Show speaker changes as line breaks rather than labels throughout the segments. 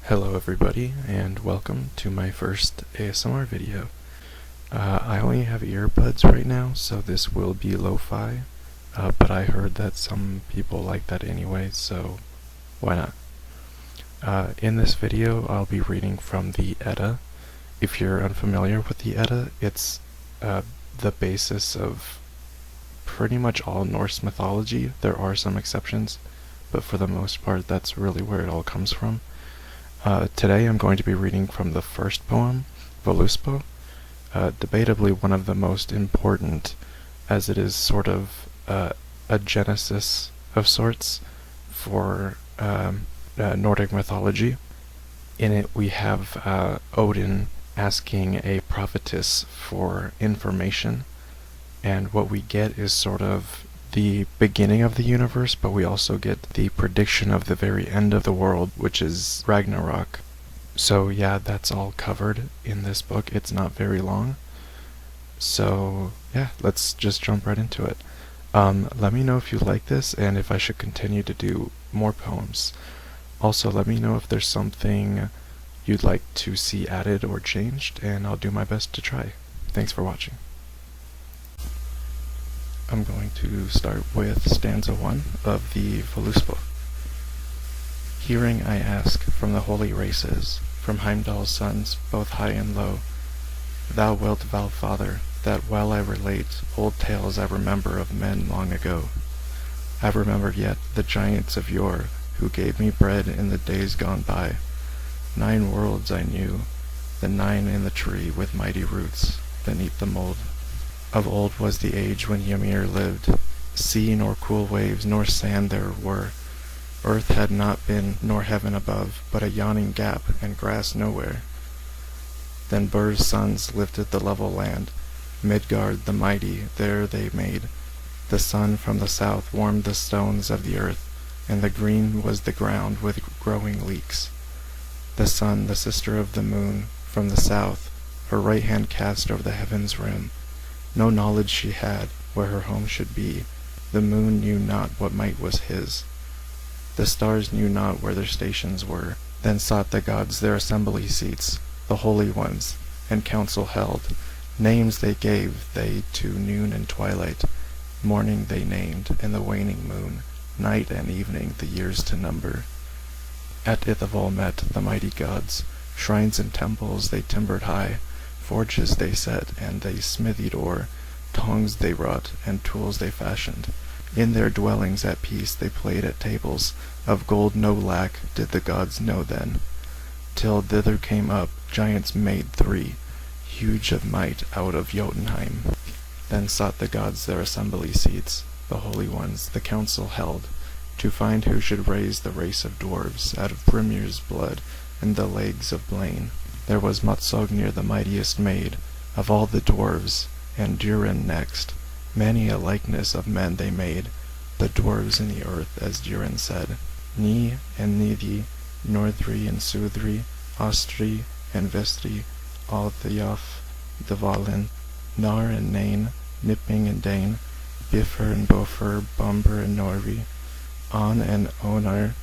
Hello everybody, and welcome to my first ASMR video. I only have earbuds right now, so this will be lo-fi, but I heard that some people like that anyway, so why not? In this video, I'll be reading from the Edda. If you're unfamiliar with the Edda, it's the basis of pretty much all Norse mythology. There are some exceptions, but for the most part, that's really where it all comes from. Today I'm going to be reading from the first poem, Voluspa, debatably one of the most important, as it is sort of a genesis of sorts for Nordic mythology. In it we have Odin asking a prophetess for information, and what we get is sort of the beginning of the universe, but we also get the prediction of the very end of the world, which is Ragnarok. So yeah, that's all covered in this book. It's not very long. So yeah, let's just jump right into it. Let me know if you like this and if I should continue to do more poems. Also, let me know if there's something you'd like to see added or changed, and I'll do my best to try. Thanks for watching. I'm going to start with stanza 1 of the Voluspa. Hearing I ask from the holy races, from Heimdall's sons, both high and low. Thou wilt vow, Father, that while I relate old tales I remember of men long ago, I remember yet the giants of yore, who gave me bread in the days gone by. 9 worlds I knew, the 9 in the tree with mighty roots beneath the mold. Of old was the age when Ymir lived. Sea nor cool waves nor sand there were. Earth had not been nor heaven above, but a yawning gap and grass nowhere. Then Bur's sons lifted the level land. Midgard the mighty there they made. The sun from the south warmed the stones of the earth, and the green was the ground with growing leeks. The sun, the sister of the moon, from the south, her right hand cast over the heaven's rim. No knowledge she had where her home should be. The moon knew not what might was his. The stars knew not where their stations were. Then sought the gods their assembly seats, the holy ones, and council held. Names they gave they to noon and twilight. Morning they named, and the waning moon. Night and evening the years to number. At Ithavoll met the mighty gods. Shrines and temples they timbered high. Forges they set, and they smithied ore. Tongs they wrought, and tools they fashioned. In their dwellings at peace they played at tables. Of gold no lack did the gods know then. Till thither came up giants made 3, huge of might out of Jotunheim. Then sought the gods their assembly seats, the holy ones the council held, to find who should raise the race of dwarves out of Brimir's blood and the legs of Blaine. There was Matsognir the mightiest maid of all the dwarves, and Durin next. Many a likeness of men they made, the dwarves in the earth, as Durin said. Ni and Nidi, Nordri and Sudri, Ostri and Vestri, Althiof, Dvalin, Nar and Nain, Nipping and Dane, Bifur and Bofur, Bumber and Nori, On and Onar,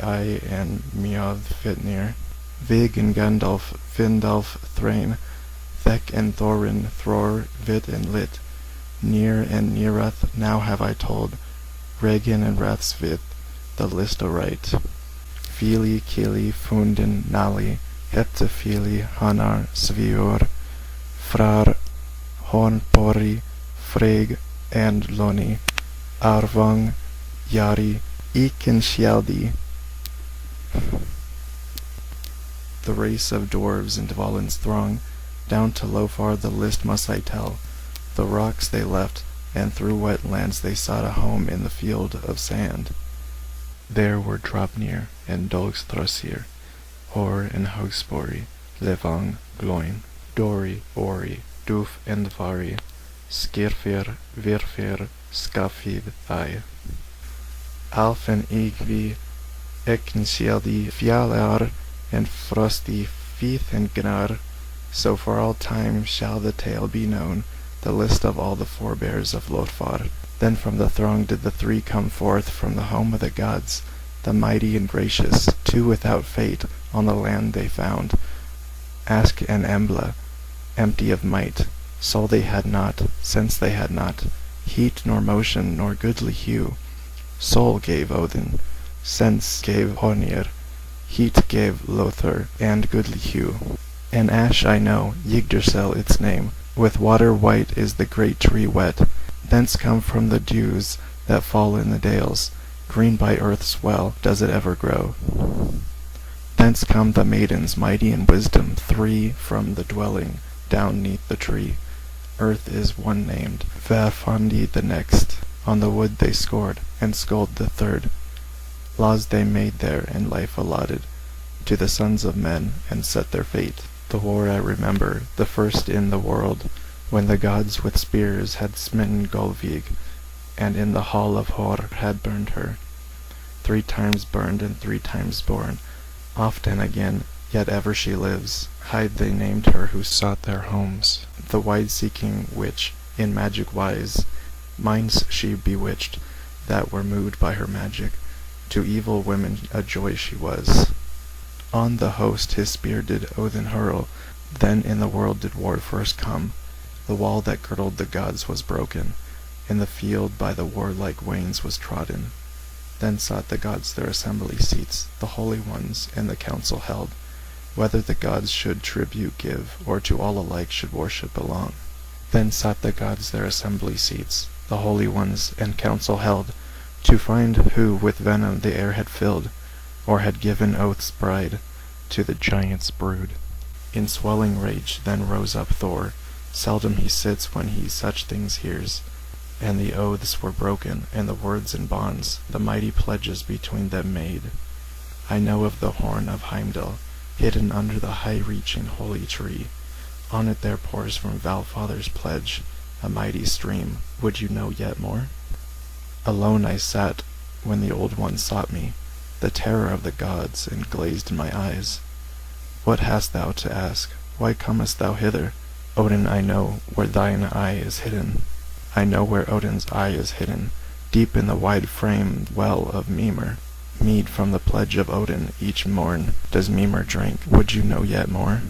I and Mioth Fitnir, Vig and Gandalf, Findalf, Thrain, Thek and Thorin, Thror, Vit and Lit, Near and Nearath, now have I told, Regin and Rathsvith, the list aright. Fili, Kili, Fundin, Nali, Heptafili, Hanar, Svior, Frar, Hornpori, Freg, and Loni, Arvang, Yari, Ikinshialdi. The race of dwarves in Dvalin's throng, down to Lofar the list must I tell. The rocks they left, and through wetlands they sought a home in the field of sand. There were Draupnir and Dolgstrasir, Hor and Hugspori, Levang, Gloin, Dori, Ori, Duf and Vari, Skirfir, Virfir, Skafid, Thai. Alf and Igvi, Eknshialdi, Fjalar, and Frosty, Feith and Gnar. So for all time shall the tale be known, the list of all the forebears of Lotfar. Then from the throng did the 3 come forth from the home of the gods, the mighty and gracious, 2 without fate, on the land they found. Ask an Embla, empty of might. Soul they had not, sense they had not, heat nor motion nor goodly hue. Soul gave Odin, sense gave Honir, heat gave Lothar, and goodly hue. An ash I know, Yggdrasil its name, with water white is the great tree wet. Thence come from the dews that fall in the dales, green by earth's well does it ever grow. Thence come the maidens mighty in wisdom, three from the dwelling down neath the tree. Earth is one named, Vafundi the next. On the wood they scored, and scold the third. Laws they made there, and life allotted to the sons of men, and set their fate. The war I remember, the first in the world, when the gods with spears had smitten Golvig, and in the hall of Hor had burned her. 3 times burned and 3 times born, oft and again, yet ever she lives. Hyde they named her who sought their homes, the wide-seeking witch, in magic wise. Minds she bewitched, that were moved by her magic. To evil women a joy she was. On the host his spear did Odin hurl, then in the world did war first come. The wall that girdled the gods was broken, in the field by the warlike wains was trodden. Then sought the gods their assembly seats, the holy ones, and the council held, whether the gods should tribute give, or to all alike should worship belong. Then sought the gods their assembly seats, the holy ones, and council held, to find who with venom the air had filled, or had given oath's bride to the giant's brood. In swelling rage then rose up Thor. Seldom he sits when he such things hears. And the oaths were broken, and the words and bonds, the mighty pledges between them made. I know of the horn of Heimdall, hidden under the high-reaching holy tree. On it there pours from Valfather's pledge a mighty stream. Would you know yet more? Alone I sat when the old one sought me. The terror of the gods englazed my eyes. What hast thou to ask? Why comest thou hither? Odin, I know where thine eye is hidden. I know where Odin's eye is hidden, deep in the wide-framed well of Mimir. Mead from the pledge of Odin each morn does Mimir drink. Would you know yet more?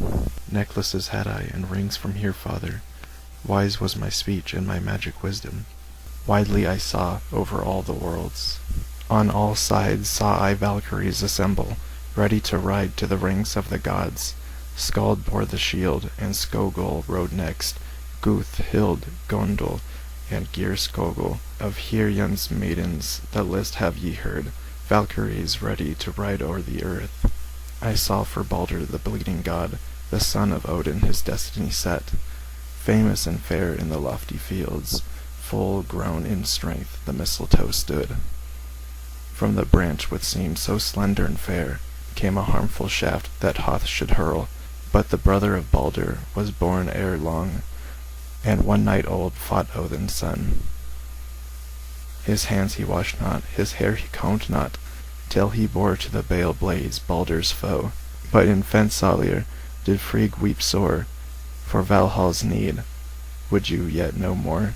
Necklaces had I, and rings from here, father. Wise was my speech and my magic wisdom. Widely I saw over all the worlds. On all sides saw I Valkyries assemble, ready to ride to the rings of the gods. Skald bore the shield, and Skogul rode next. Guth, Hild, Gondul, and Geirskogul. Of Hyrion's maidens the list have ye heard, Valkyries ready to ride o'er the earth. I saw for Balder the bleeding god, the son of Odin his destiny set. Famous and fair in the lofty fields, full grown in strength the mistletoe stood. From the branch which seemed so slender and fair came a harmful shaft that Hoth should hurl. But the brother of Balder was born ere long, and one night old fought Odin's son. His hands he washed not, his hair he combed not, till he bore to the bale blaze Balder's foe. But in Fensalir did Frigg weep sore, for Valhall's need. Would you yet know more?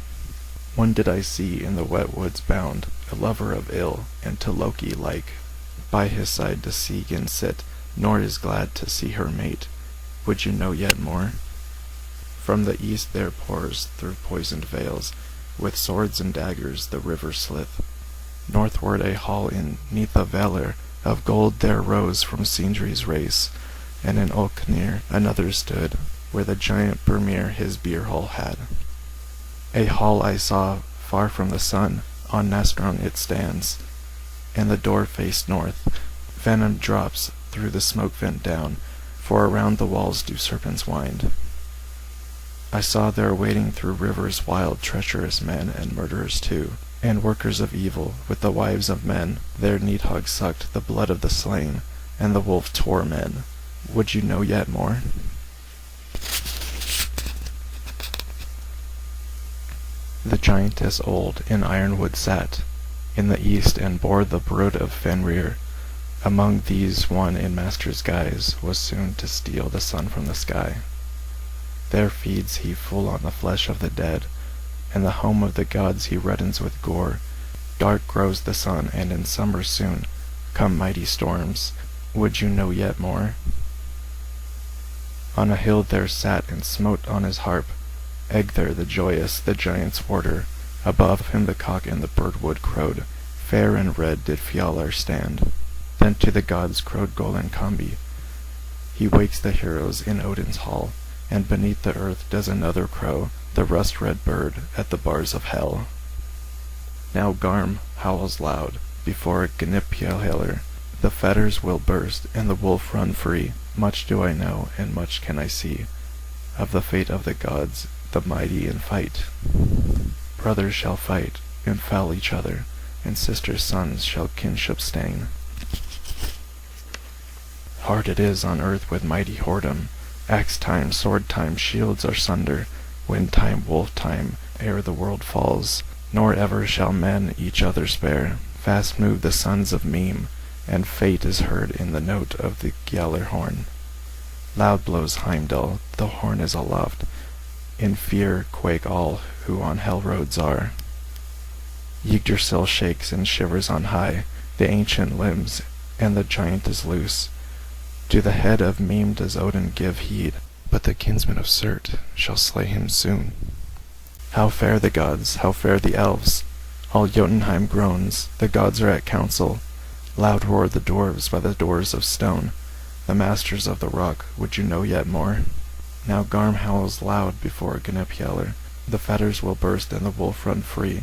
One did I see in the wet woods bound, a lover of ill, and to Loki like. By his side does Sigyn sit, nor is glad to see her mate. Would you know yet more? From the east there pours, through poisoned vales, with swords and daggers the river slith. Northward a hall in Neath Valor of gold there rose from Sindri's race, and in Olknir another stood, where the giant Bermir his beer hall had. A hall I saw far from the sun, on Nastron it stands, and the door faced north. Venom drops through the smoke vent down, for around the walls do serpents wind. I saw there wading through rivers wild treacherous men, and murderers too, and workers of evil, with the wives of men. There Needhog sucked the blood of the slain, and the wolf tore men. Would you know yet more? The giantess old in ironwood sat, in the east, and bore the brood of Fenrir. Among these one in master's guise was soon to steal the sun from the sky. There feeds he full on the flesh of the dead, and the home of the gods he reddens with gore. Dark grows the sun, and in summer soon come mighty storms. would you know yet more? On a hill there sat and smote on his harp Egther the joyous, the giant's warder. Above him the cock and the birdwood crowed. Fair and red did Fjalar stand. Then to the gods crowed Gullinkambi. He wakes the heroes in Odin's hall, and beneath the earth does another crow, the rust-red bird at the bars of hell. Now Garm howls loud before Gnipjalur. The fetters will burst and the wolf run free. Much do I know and much can I see of the fate of the gods, the mighty in fight. Brothers shall fight and fell each other, and sisters' sons shall kinship stain. Hard it is on earth with mighty whoredom. Axe time, sword time, shields are sunder. Wind time, wolf time, ere the world falls. Nor ever shall men each other spare. Fast move the sons of Meme, and fate is heard in the note of the Gjallar horn. Loud blows Heimdall, the horn is aloft. In fear quake all who on hell roads are. Yggdrasil shakes and shivers on high, the ancient limbs, and the giant is loose. To the head of Meme does Odin give heed, but the kinsman of Surt shall slay him soon. How fare the gods, how fare the elves? All Jotunheim groans, the gods are at council. Loud roar the dwarves by the doors of stone. The masters of the rock, would you know yet more? Now Garm howls loud before Gnipjalur. The fetters will burst and the wolf run free.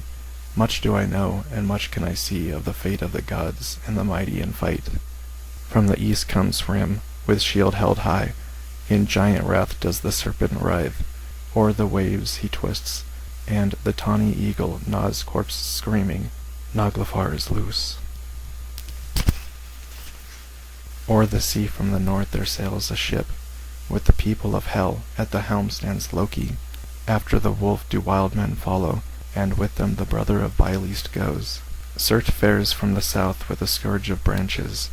Much do I know, and much can I see of the fate of the gods and the mighty in fight. From the east comes Rim, with shield held high. In giant wrath does the serpent writhe. O'er the waves he twists, and the tawny eagle gnaws corpse screaming. Naglfar is loose. O'er the sea from the north there sails a ship. With the people of hell at the helm stands Loki. After the wolf do wild men follow, and with them the brother of Byleast goes. Surt fares from the south with a scourge of branches.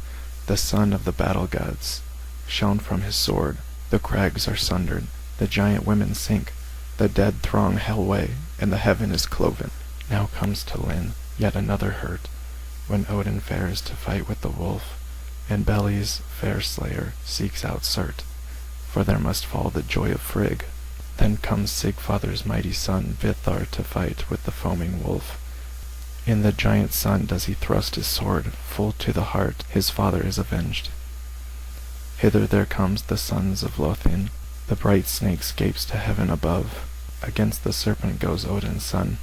The son of the battle gods, shone from his sword. The crags are sundered, the giant women sink. The dead throng hellway, and the heaven is cloven. Now comes to Lyn yet another hurt, when Odin fares to fight with the wolf, and Beli's fair slayer seeks out Surt, for there must fall the joy of Frigg. Then comes Sigfather's mighty son Vithar to fight with the foaming wolf. In the giant son does he thrust his sword, full to the heart his father is avenged. Hither there comes the sons of Lothin, the bright snake scapes to heaven above. Against the serpent goes Odin's son.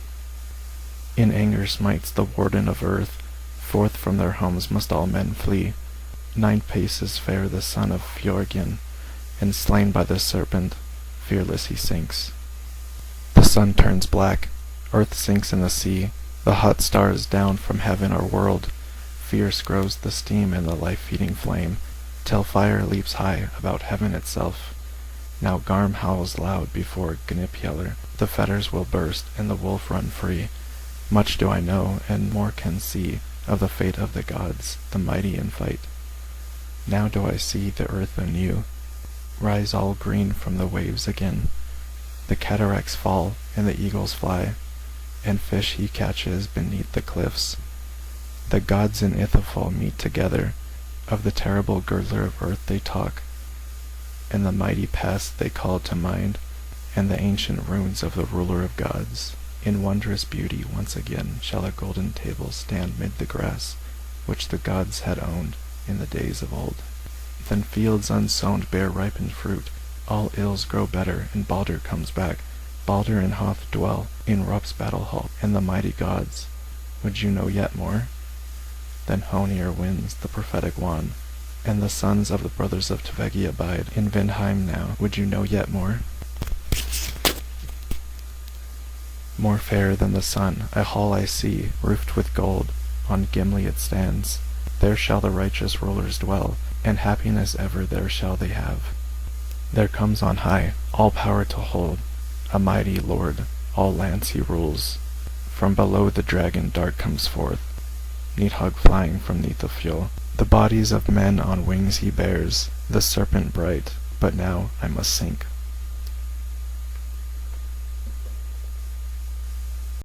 In anger smites the warden of earth, forth from their homes must all men flee. 9 paces fare the son of Fjorgyn, and slain by the serpent, fearless he sinks. The sun turns black, earth sinks in the sea, the hot stars down from heaven are whirled. Fierce grows the steam and the life-feeding flame, till fire leaps high about heaven itself. Now Garm howls loud before Gnipjalur. The fetters will burst and the wolf run free. Much do I know and more can see of the fate of the gods, the mighty in fight. Now do I see the earth anew rise all green from the waves again. The cataracts fall and the eagles fly, and fish he catches beneath the cliffs. The gods in Ithafol meet together, of the terrible girdler of earth they talk, and the mighty past they call to mind, and the ancient runes of the ruler of gods. In wondrous beauty once again shall a golden table stand mid the grass, which the gods had owned in the days of old. Then fields unsown bear ripened fruit, all ills grow better, and Baldur comes back. Baldur and Hoth dwell in Rup's battle hall, and the mighty gods. Would you know yet more? Then Honir wins the prophetic wand, and the sons of the brothers of Tvegi abide in Vindheim now. Would you know yet more? More fair than the sun, a hall I see, roofed with gold. On Gimli it stands. There shall the righteous rulers dwell, and happiness ever there shall they have. There comes on high, all power to hold, a mighty lord, all lands he rules. From below the dragon dark comes forth, Nidhogg flying from neath the fjall. The bodies of men on wings he bears, the serpent bright, but now I must sink.